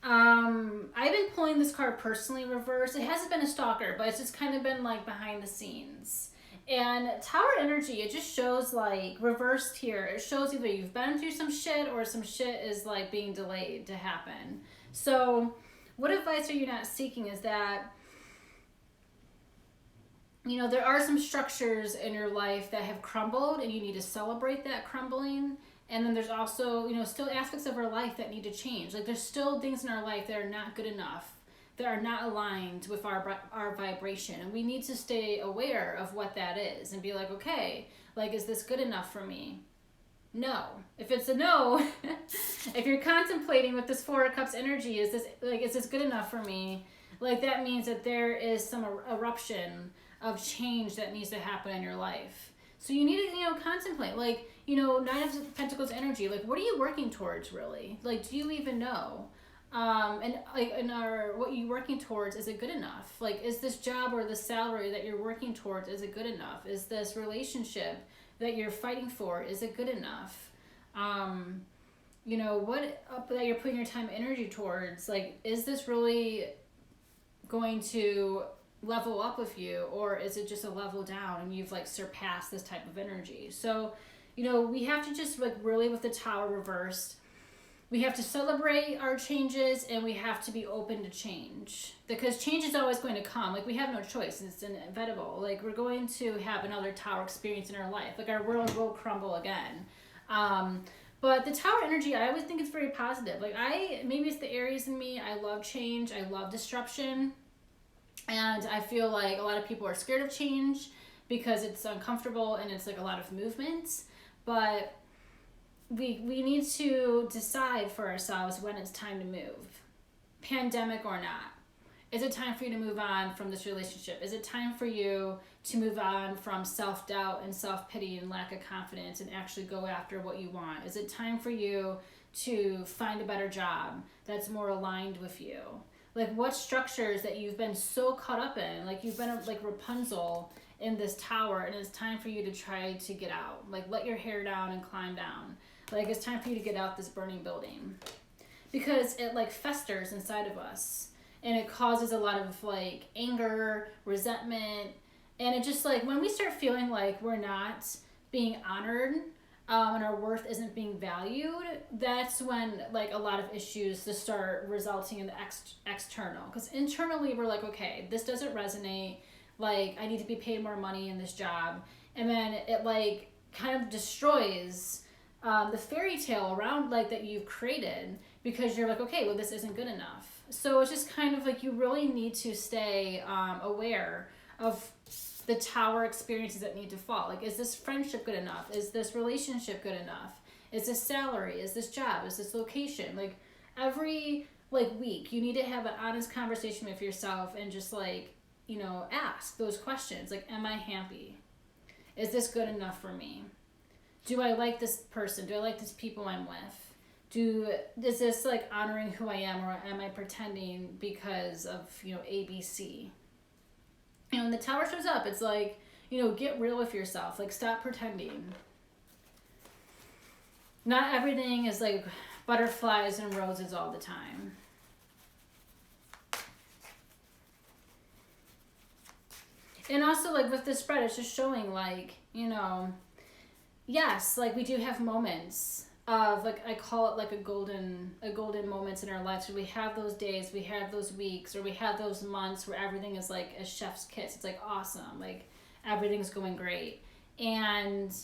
I've been pulling this card personally reverse. It hasn't been a stalker, but it's just kind of been like behind the scenes. And Tower energy, it just shows like reversed here. It shows either you've been through some shit or some shit is like being delayed to happen. So what advice are you not seeking is that, there are some structures in your life that have crumbled and you need to celebrate that crumbling. And then there's also, still aspects of our life that need to change. Like there's still things in our life that are not good enough, that are not aligned with our vibration. And we need to stay aware of what that is and be like, okay, like, is this good enough for me? No. If it's a no, if you're contemplating with this Four of Cups energy, is this good enough for me? Like that means that there is some eruption of change that needs to happen in your life. So you need to, contemplate, like, Nine of Pentacles energy, like, what are you working towards really? Like, do you even know? What you're working towards, is it good enough? Like, is this job or the salary that you're working towards, is it good enough? Is this relationship that you're fighting for, is it good enough? What that you're putting your time and energy towards, like, is this really going to level up with you, or is it just a level down and you've like surpassed this type of energy? So, we have to just like really, with the Tower reversed, we have to celebrate our changes and we have to be open to change, because change is always going to come. Like we have no choice. It's inevitable. Like we're going to have another Tower experience in our life. Like our world will crumble again. But the Tower energy, I always think it's very positive. Like maybe it's the Aries in me. I love change. I love disruption. And I feel like a lot of people are scared of change because it's uncomfortable and it's like a lot of movement. But we need to decide for ourselves when it's time to move, pandemic or not. Is it time for you to move on from this relationship? Is it time for you to move on from self-doubt and self-pity and lack of confidence and actually go after what you want? Is it time for you to find a better job that's more aligned with you? Like what structures that you've been so caught up in, like you've been like Rapunzel in this tower, and it's time for you to try to get out. Like let your hair down and climb down. Like it's time for you to get out this burning building, because it like festers inside of us and it causes a lot of like anger, resentment, and it just like when we start feeling like we're not being honored and our worth isn't being valued, that's when like a lot of issues just start resulting in the external. Because internally we're like, okay, this doesn't resonate. Like I need to be paid more money in this job, and then it like kind of destroys the fairy tale around like that you've created, because you're like, okay, well this isn't good enough. So it's just kind of like you really need to stay aware of the Tower experiences that need to fall. Like, is this friendship good enough? Is this relationship good enough? Is this salary? Is this job? Is this location? Like every like week you need to have an honest conversation with yourself and just like, ask those questions. Like, am I happy? Is this good enough for me? Do I like this person? Do I like these people I'm with? Is this like honoring who I am, or am I pretending because of, ABC? When the Tower shows up, it's like, get real with yourself. Like, stop pretending. Not everything is like butterflies and roses all the time. And also, like, with the spread, it's just showing, like, yes, like, we do have moments of, like, I call it like a golden moments in our lives. So we have those days, we have those weeks, or we have those months where everything is like a chef's kiss. It's like awesome, like everything's going great. And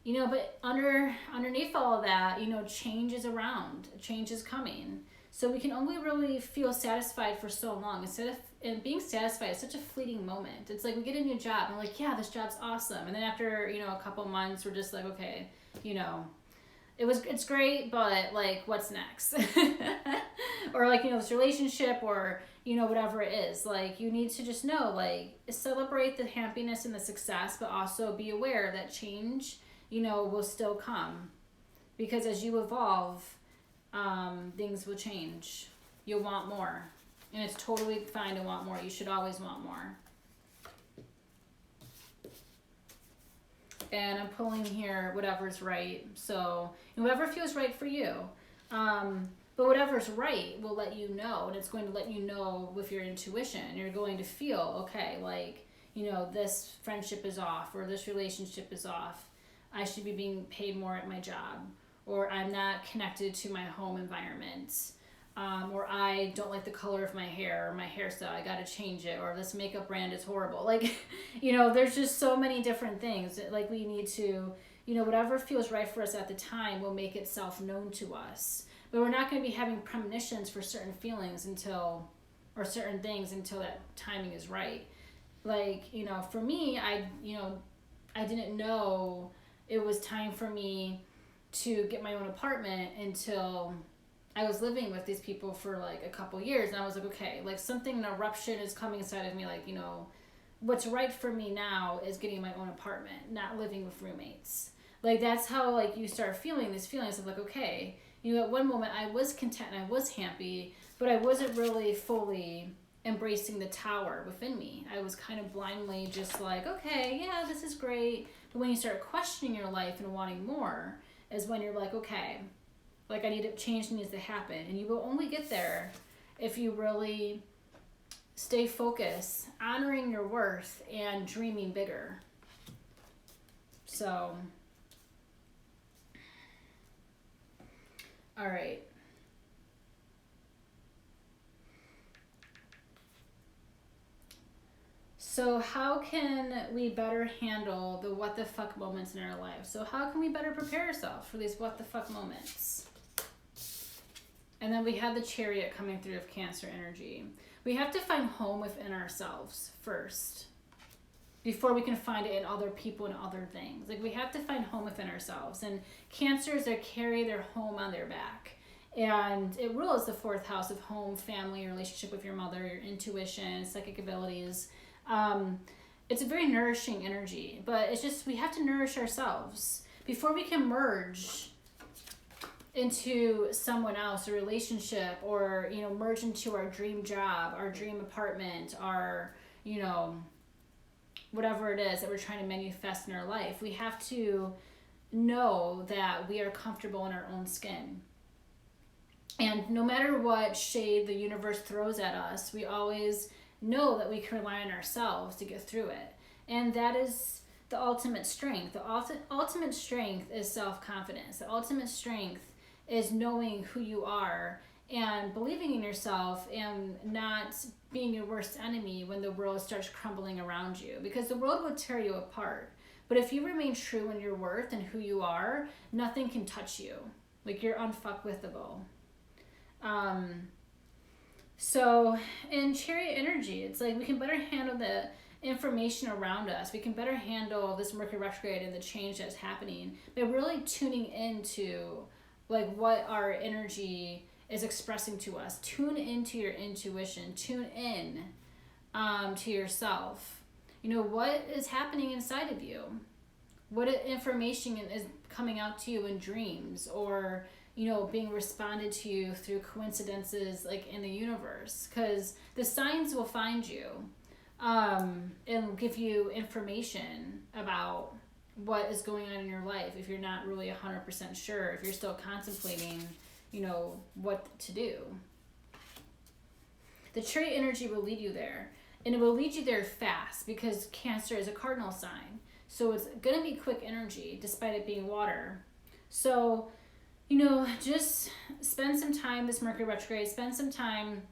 but underneath all of that, change is around, change is coming. So we can only really feel satisfied for so long. And being satisfied is such a fleeting moment. It's like we get a new job and we're like, yeah, this job's awesome. And then after, a couple months, we're just like, okay, it's great, but like, what's next? Or like, this relationship or, whatever it is. Like, you need to just know, like, celebrate the happiness and the success, but also be aware that change, will still come. Because as you evolve, things will change. You'll want more. And it's totally fine to want more. You should always want more. And I'm pulling here whatever's right. So whoever feels right for you. But whatever's right will let you know. And it's going to let you know with your intuition. You're going to feel, okay, like, this friendship is off or this relationship is off. I should be being paid more at my job. Or I'm not connected to my home environment. Or I don't like the color of my hair or my hairstyle. I got to change it. Or this makeup brand is horrible. Like, there's just so many different things. Like, we need to, whatever feels right for us at the time will make itself known to us. But we're not going to be having premonitions for certain feelings or certain things until that timing is right. Like, for me, I didn't know it was time for me to get my own apartment until I was living with these people for like a couple years. And I was like, okay, like an eruption is coming inside of me. Like, what's right for me now is getting my own apartment, not living with roommates. Like, that's how, like, you start feeling these feelings of like, okay, at one moment I was content and I was happy, but I wasn't really fully embracing the tower within me. I was kind of blindly just like, okay, yeah, this is great. But when you start questioning your life and wanting more is when you're like, okay, like, change needs to happen. And you will only get there if you really stay focused, honoring your worth, and dreaming bigger. So, all right. So how can we better handle the what the fuck moments in our life? So how can we better prepare ourselves for these what the fuck moments? And then we had the Chariot coming through of Cancer energy. We have to find home within ourselves first before we can find it in other people and other things. Like, we have to find home within ourselves. And Cancers, they carry their home on their back. And it rules the 4th house of home, family, relationship with your mother, your intuition, psychic abilities. It's a very nourishing energy, but it's just, we have to nourish ourselves before we can merge into someone else, a relationship, or, merge into our dream job, our dream apartment, our, whatever it is that we're trying to manifest in our life. We have to know that we are comfortable in our own skin. And no matter what shade the universe throws at us, we always know that we can rely on ourselves to get through it. And that is the ultimate strength. The ultimate strength is self-confidence. The ultimate strength is knowing who you are and believing in yourself and not being your worst enemy when the world starts crumbling around you. Because the world will tear you apart. But if you remain true in your worth and who you are, nothing can touch you. Like, you're unfuckwithable. So in Chariot energy, it's like we can better handle the information around us. We can better handle this Mercury retrograde and the change that's happening by really tuning into like what our energy is expressing to us. Tune into your intuition. Tune in to yourself. What is happening inside of you? What information is coming out to you in dreams or being responded to you through coincidences like in the universe, because the signs will find you and give you information about what is going on in your life if you're not really 100% sure, if you're still contemplating, what to do. The chariot energy will lead you there, and it will lead you there fast because Cancer is a cardinal sign. So it's going to be quick energy despite it being water. So, just spend some time this Mercury retrograde, spend some time,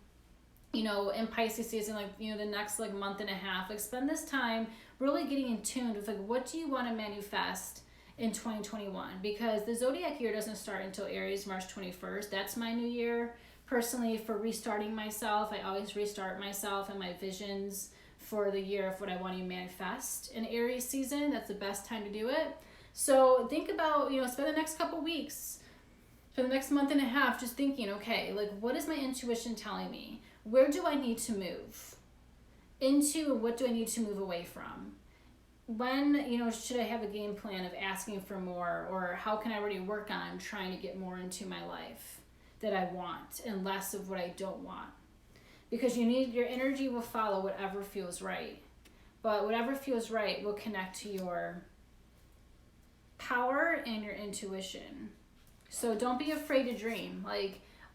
in Pisces season, the next month and a half, spend this time really getting in tune with what do you want to manifest in 2021, because the zodiac year doesn't start until Aries, March 21st. That's my new year. Personally, for restarting myself, I always restart myself and my visions for the year of what I want to manifest. In Aries season, that's the best time to do it. So think about, spend the next couple weeks, for the next month and a half, just thinking, okay, what is my intuition telling me? Where do I need to move into, and what do I need to move away from? When, should I have a game plan of asking for more, or how can I already work on trying to get more into my life that I want and less of what I don't want? Because your energy will follow whatever feels right. But whatever feels right will connect to your power and your intuition. So don't be afraid to dream.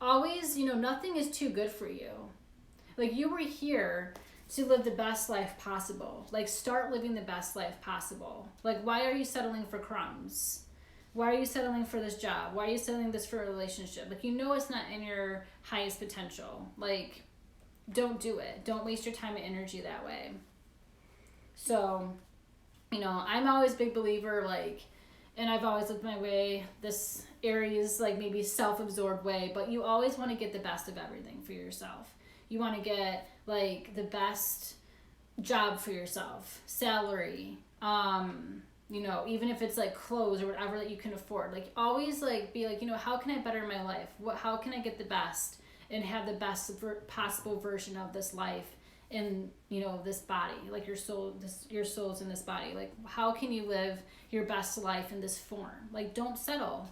Always, nothing is too good for you. You were here to live the best life possible. Start living the best life possible. Why are you settling for crumbs? Why are you settling for this job? Why are you settling this for a relationship? It's not in your highest potential. Don't do it. Don't waste your time and energy that way. So, I'm always a big believer, and I've always lived my way, this Aries, maybe self-absorbed way, but you always want to get the best of everything for yourself. You want to get, the best job for yourself, salary, even if it's clothes or whatever that you can afford. Always be how can I better my life? How can I get the best and have the best possible version of this life in, this body? Your soul's in this body. How can you live your best life in this form? Don't settle.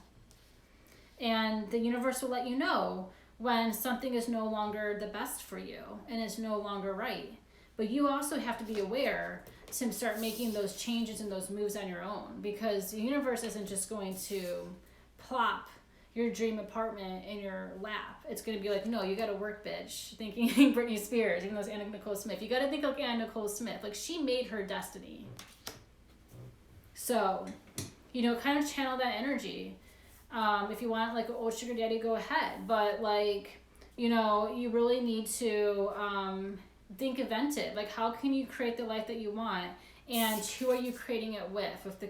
And the universe will let you know when something is no longer the best for you and is no longer right. But you also have to be aware to start making those changes and those moves on your own, because the universe isn't just going to plop your dream apartment in your lap. It's going to be no, you got to work, bitch. Thinking Britney Spears, even though it's Anna Nicole Smith. You got to think like Anna Nicole Smith. She made her destiny. So, kind of channel that energy. If you want an old sugar daddy, go ahead. But you really need to think inventive. How can you create the life that you want? And who are you creating it with the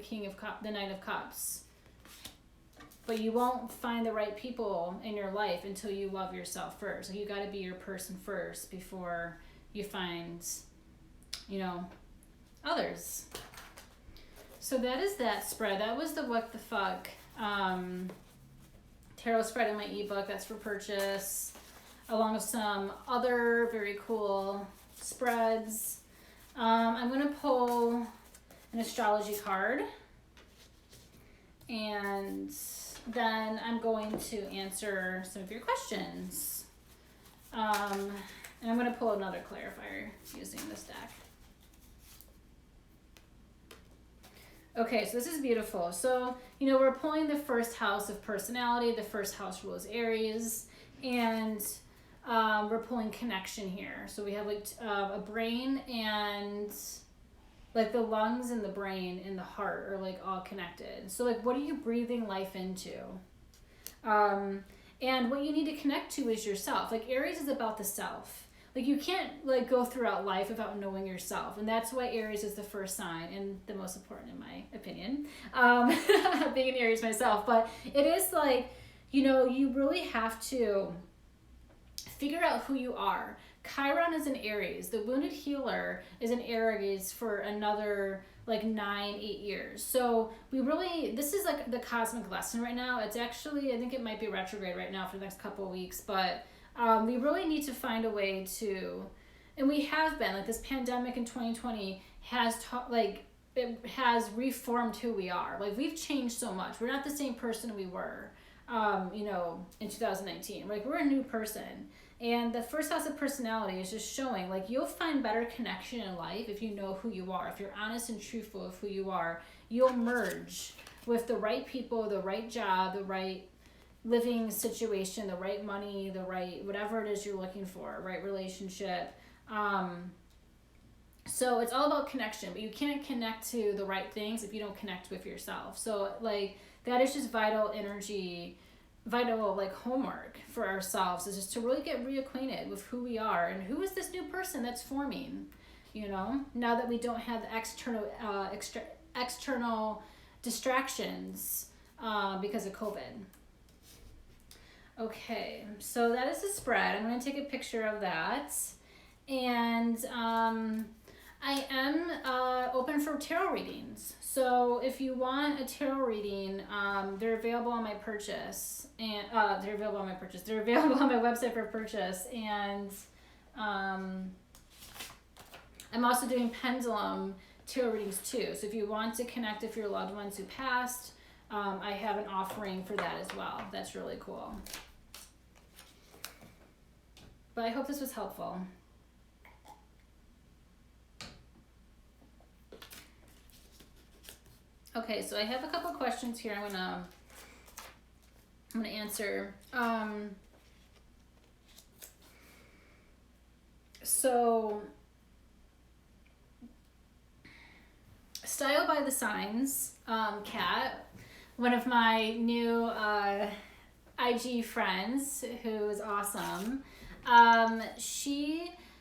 the Knight of Cups? But you won't find the right people in your life until you love yourself first. You got to be your person first before you find, others. So that is that spread. That was the What the Fuck tarot spread in my ebook. That's for purchase, along with some other very cool spreads. I'm going to pull an astrology card, and then I'm going to answer some of your questions. And I'm going to pull another clarifier using this deck. Okay, so this is beautiful. So, we're pulling the first house of personality. The first house rules Aries. And we're pulling connection here. So we have a brain, and the lungs and the brain and the heart are all connected. So what are you breathing life into? And what you need to connect to is yourself. Aries is about the self. You can't go throughout life without knowing yourself, and that's why Aries is the first sign and the most important in my opinion. Being an Aries myself, but it is you really have to figure out who you are. Chiron is an Aries. The wounded healer is an Aries for another 9-8 years. So this is the cosmic lesson right now. It's actually, I think it might be retrograde right now for the next couple of weeks, but we really need to find a way to, and we have been, this pandemic in 2020 has it has reformed who we are. We've changed so much. We're not the same person we were, in 2019. We're a new person. And the first house of personality is just showing, you'll find better connection in life if you know who you are. If you're honest and truthful of who you are, you'll merge with the right people, the right job, the right living situation, the right money, the right whatever it is you're looking for, right relationship. So it's all about connection, but you can't connect to the right things if you don't connect with yourself. So like that is just vital energy, vital like homework for ourselves, is just to really get reacquainted with who we are and who is this new person that's forming, you know, now that we don't have the external distractions because of COVID. Okay, so that is the spread. I'm going to take a picture of that. And I am open for tarot readings. So if you want a tarot reading, they're available on my purchase. And they're available on my website for purchase. And I'm also doing pendulum tarot readings too. So if you want to connect with your loved ones who passed, I have an offering for that as well. That's really cool. But I hope this was helpful. Okay, so I have a couple questions here I'm gonna answer. So Style by the Signs, Kat, one of my new IG friends who is awesome.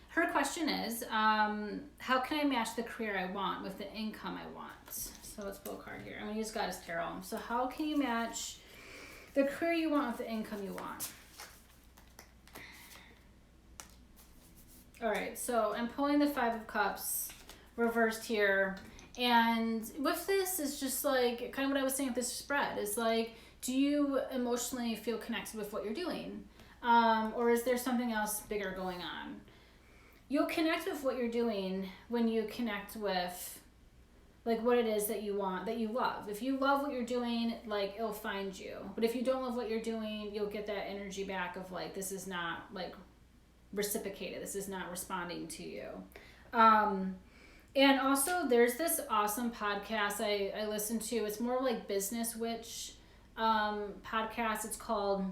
Her question is, how can I match the career I want with the income I want? So let's pull a card here. I'm going to use Goddess Tarot. So how can you match the career you want with the income you want? All right, so I'm pulling the Five of Cups reversed here. And with this, it's just like kind of what I was saying with this spread. Is like, do you emotionally feel connected with what you're doing? Or is there something else bigger going on? You'll connect with what you're doing when you connect with like what it is that you want, that you love. If you love what you're doing, like it'll find you. But if you don't love what you're doing, you'll get that energy back of like, this is not like reciprocated. This is not responding to you. And also there's this awesome podcast I listen to. It's more like Business Witch podcast. It's called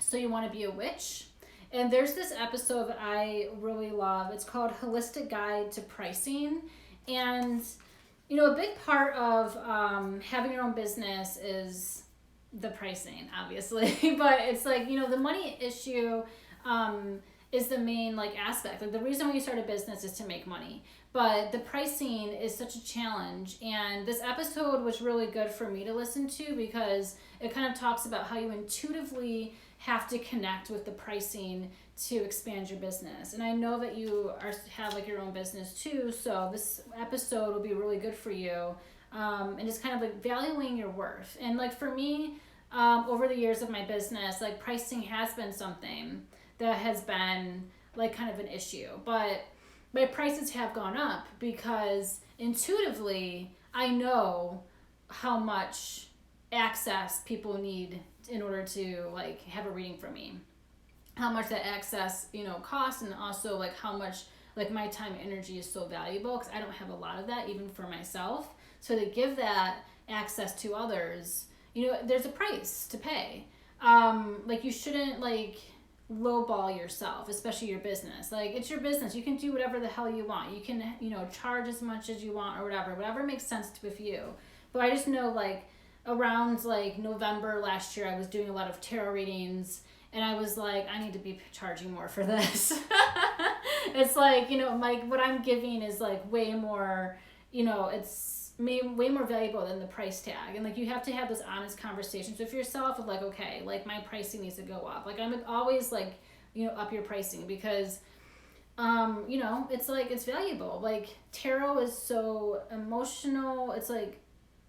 So You Want to Be a Witch. And there's this episode that I really love. It's called Holistic Guide to Pricing. And, you know, a big part of having your own business is the pricing, obviously. But it's like, you know, the money issue is the main like aspect. Like the reason why you start a business is to make money. But the pricing is such a challenge. And this episode was really good for me to listen to because it kind of talks about how you intuitively have to connect with the pricing to expand your business. And I know that you have like your own business too, so this episode will be really good for you. And just kind of like valuing your worth. And like for me, over the years of my business, like pricing has been something that has been like kind of an issue. But my prices have gone up because intuitively I know how much access people need in order to like have a reading from me, how much that access, you know, costs, and also like how much like my time and energy is so valuable because I don't have a lot of that even for myself. So to give that access to others, you know, there's a price to pay. Like you shouldn't like lowball yourself, especially your business. Like it's your business. You can do whatever the hell you want. You can, you know, charge as much as you want or whatever makes sense with you. But I just know like around like November last year, I was doing a lot of tarot readings and I was like, I need to be charging more for this. It's like, you know, like what I'm giving is like way more, you know, it's way more valuable than the price tag. And like you have to have those honest conversations with yourself of like, okay, like my pricing needs to go up. Like I'm always like, you know, up your pricing because you know, it's like it's valuable. Like tarot is so emotional. It's like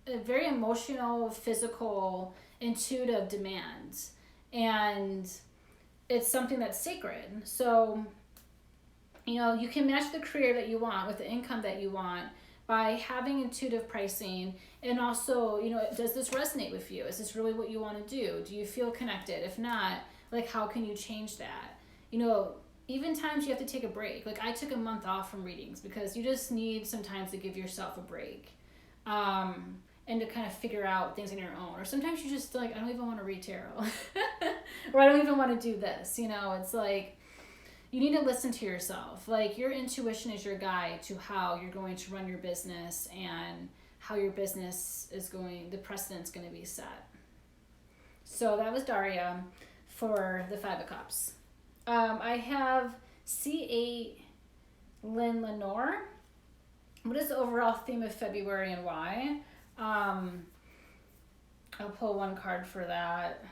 a very emotional, physical, intuitive demand. And it's something that's sacred. So, you know, you can match the career that you want with the income that you want by having intuitive pricing. And also, you know, does this resonate with you? Is this really what you want to do? Do you feel connected? If not, like, how can you change that? You know, even times you have to take a break. Like I took a month off from readings because you just need sometimes to give yourself a break. and to kind of figure out things on your own. Or sometimes you just like, I don't even want to read tarot. Or I don't even want to do this. You know, it's like, you need to listen to yourself. Like, your intuition is your guide to how you're going to run your business and how your business is going, the precedent's going to be set. So that was Daria for the Five of Cups. I have C8 Lynn Lenore. What is the overall theme of February and why? I'll pull one card for that.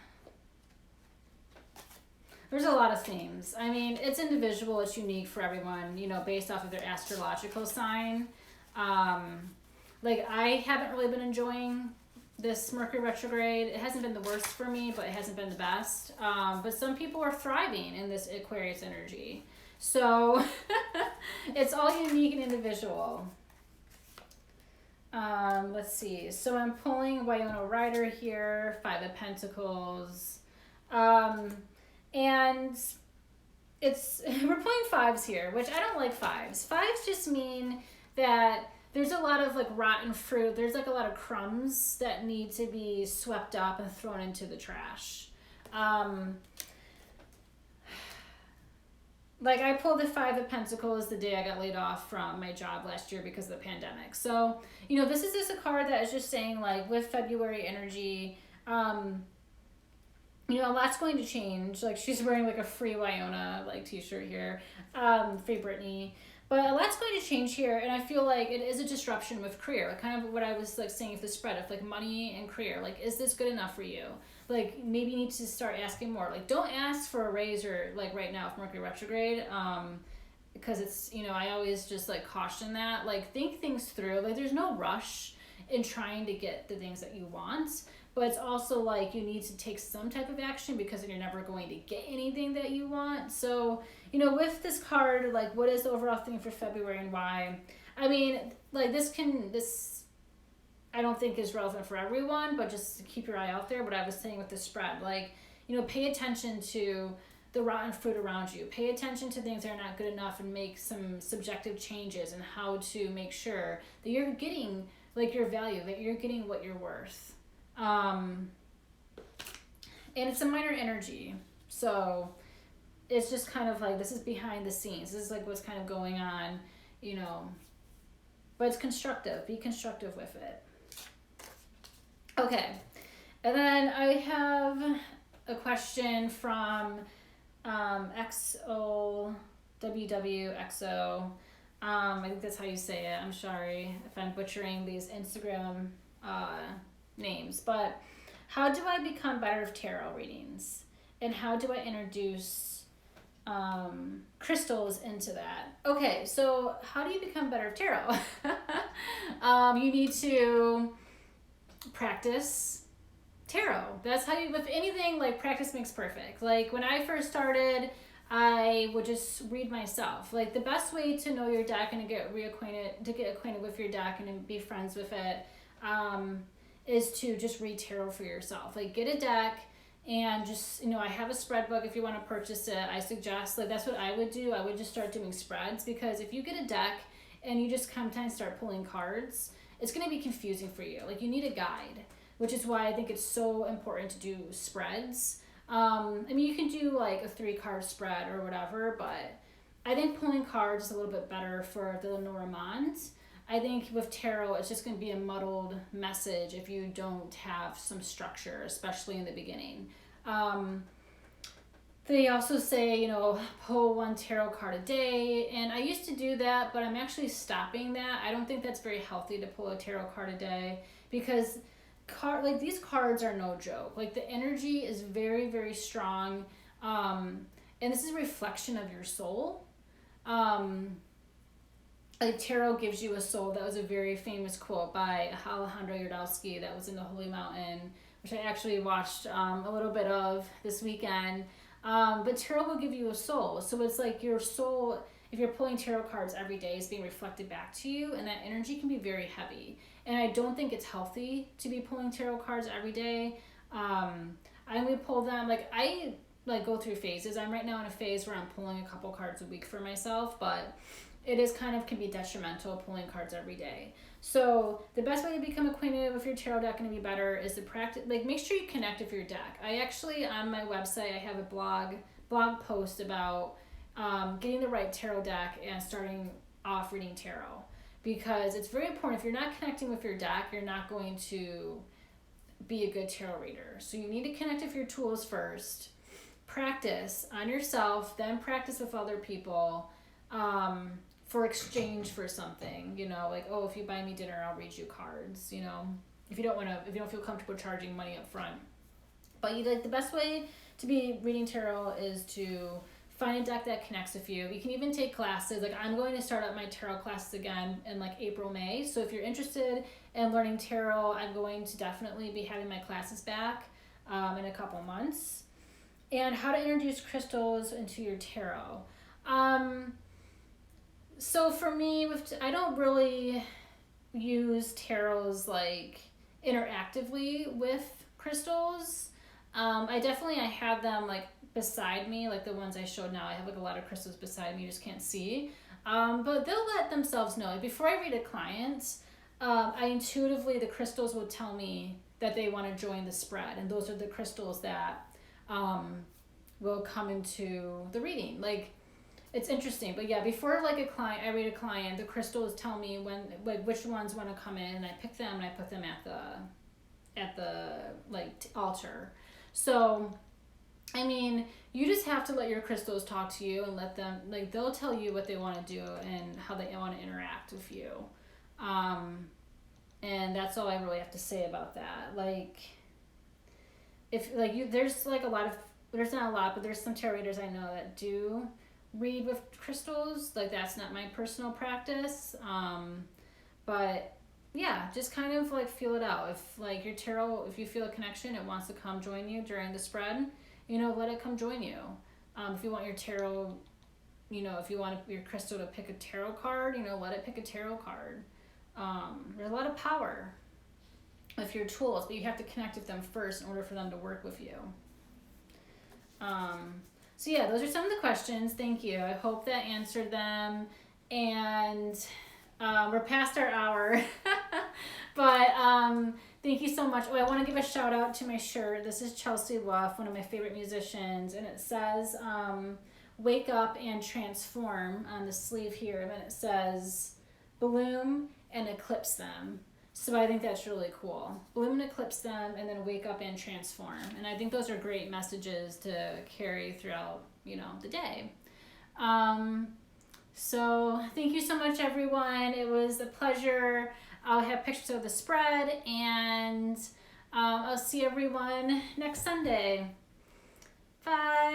There's a lot of themes. I mean, it's individual, it's unique for everyone, you know, based off of their astrological sign. Like, I haven't really been enjoying this Mercury retrograde. It hasn't been the worst for me, but it hasn't been the best. But some people are thriving in this Aquarius energy. So it's all unique and individual. Let's see. So I'm pulling Winona Ryder here, Five of Pentacles. And it's, we're pulling fives here, which I don't like fives. Fives just mean that there's a lot of like rotten fruit. There's like a lot of crumbs that need to be swept up and thrown into the trash. Like, I pulled the Five of Pentacles the day I got laid off from my job last year because of the pandemic. So, you know, this is just a card that is just saying, like, with February energy, you know, a lot's going to change. Like, she's wearing like a free Winona like t-shirt here, free Britney. But a lot's going to change here, and I feel like it is a disruption with career. Like, kind of what I was like saying with the spread of like money and career. Like, is this good enough for you? Like, maybe you need to start asking more. Like, don't ask for a raise or like right now with Mercury retrograde, because it's, you know, I always just like caution that. Like, think things through. Like, there's no rush in trying to get the things that you want. But it's also like you need to take some type of action because you're never going to get anything that you want. So, you know, with this card, like, what is the overall thing for February and why? I mean, like, this I don't think is relevant for everyone, but just keep your eye out there. What I was saying with the spread, like, you know, pay attention to the rotten fruit around you. Pay attention to things that are not good enough and make some subjective changes in how to make sure that you're getting like your value, that you're getting what you're worth. And it's a minor energy, so it's just kind of like, this is behind the scenes, this is like what's kind of going on, you know, but it's constructive. Be constructive with it. Okay, and then I have a question from XOXO. I think that's how you say it. I'm sorry if I'm butchering these Instagram names, but how do I become better with tarot readings, and how do I introduce crystals into that? Okay, so how do you become better with tarot? You need to practice tarot. That's how you, with anything, like, practice makes perfect. Like, when I first started, I would just read myself. Like, the best way to know your deck and to get acquainted with your deck and to be friends with it, is to just read tarot for yourself. Like, get a deck and just, you know, I have a spread book if you want to purchase it. I suggest, like, that's what I would do. I would just start doing spreads, because if you get a deck and you just sometimes start pulling cards, it's going to be confusing for you. Like, you need a guide, which is why I think it's so important to do spreads. I mean, you can do like a 3-card spread or whatever, but I think pulling cards is a little bit better for the Lenormand. I think with tarot, it's just going to be a muddled message if you don't have some structure, especially in the beginning. They also say, you know, pull 1 tarot card a day, and I used to do that, but I'm actually stopping that. I don't think that's very healthy to pull a tarot card a day, because these cards are no joke. Like, the energy is very, very strong, and this is a reflection of your soul. Like, tarot gives you a soul. That was a very famous quote by Alejandro Jodorowsky that was in the Holy Mountain, which I actually watched a little bit of this weekend. But tarot will give you a soul. So it's like your soul, if you're pulling tarot cards every day, is being reflected back to you, and that energy can be very heavy. And I don't think it's healthy to be pulling tarot cards every day. I only pull them, like, I go through phases. I'm right now in a phase where I'm pulling a couple cards a week for myself, but it is kind of can be detrimental pulling cards every day. So the best way to become acquainted with your tarot deck and to be better is to practice, like make sure you connect with your deck. I actually, on my website, I have a blog post about getting the right tarot deck and starting off reading tarot, because it's very important. If you're not connecting with your deck, you're not going to be a good tarot reader. So you need to connect with your tools first, practice on yourself, then practice with other people, for exchange for something, you know, like, oh, if you buy me dinner, I'll read you cards, you know, if you don't feel comfortable charging money up front. But you, like, the best way to be reading tarot is to find a deck that connects with you. You can even take classes. Like, I'm going to start up my tarot classes again in like April, May. So if you're interested in learning tarot, I'm going to definitely be having my classes back in a couple months. And how to introduce crystals into your tarot. So for me, I don't really use tarots like interactively with crystals. I have them like beside me, like the ones I showed now. I have like a lot of crystals beside me, you just can't see. But they'll let themselves know. Like before I read a client, I intuitively, the crystals will tell me that they want to join the spread, and those are the crystals that will come into the reading. Like, it's interesting, but yeah, before like I read a client, the crystals tell me when, like, which ones want to come in, and I pick them and I put them at the like altar. So, I mean, you just have to let your crystals talk to you and let them, like, they'll tell you what they want to do and how they want to interact with you. And that's all I really have to say about that. Like, if like there's like there's not a lot, but there's some tarot readers I know that do read with crystals. Like, that's not my personal practice. But yeah, just kind of like feel it out. If like your tarot, if you feel a connection, it wants to come join you during the spread, you know, let it come join you. If you want your tarot, you know, if you want your crystal to pick a tarot card, you know, let it pick a tarot card. There's a lot of power with your tools, but you have to connect with them first in order for them to work with you. So yeah, those are some of the questions. Thank you. I hope that answered them. And we're past our hour. But thank you so much. Oh, I want to give a shout out to my shirt. This is Chelsea Luff, one of my favorite musicians. And it says, wake up and transform on the sleeve here. And then it says, bloom and eclipse them. So I think that's really cool. Bloom and eclipse them, and then wake up and transform. And I think those are great messages to carry throughout, you know, the day. So thank you so much, everyone. It was a pleasure. I'll have pictures of the spread, and I'll see everyone next Sunday. Bye.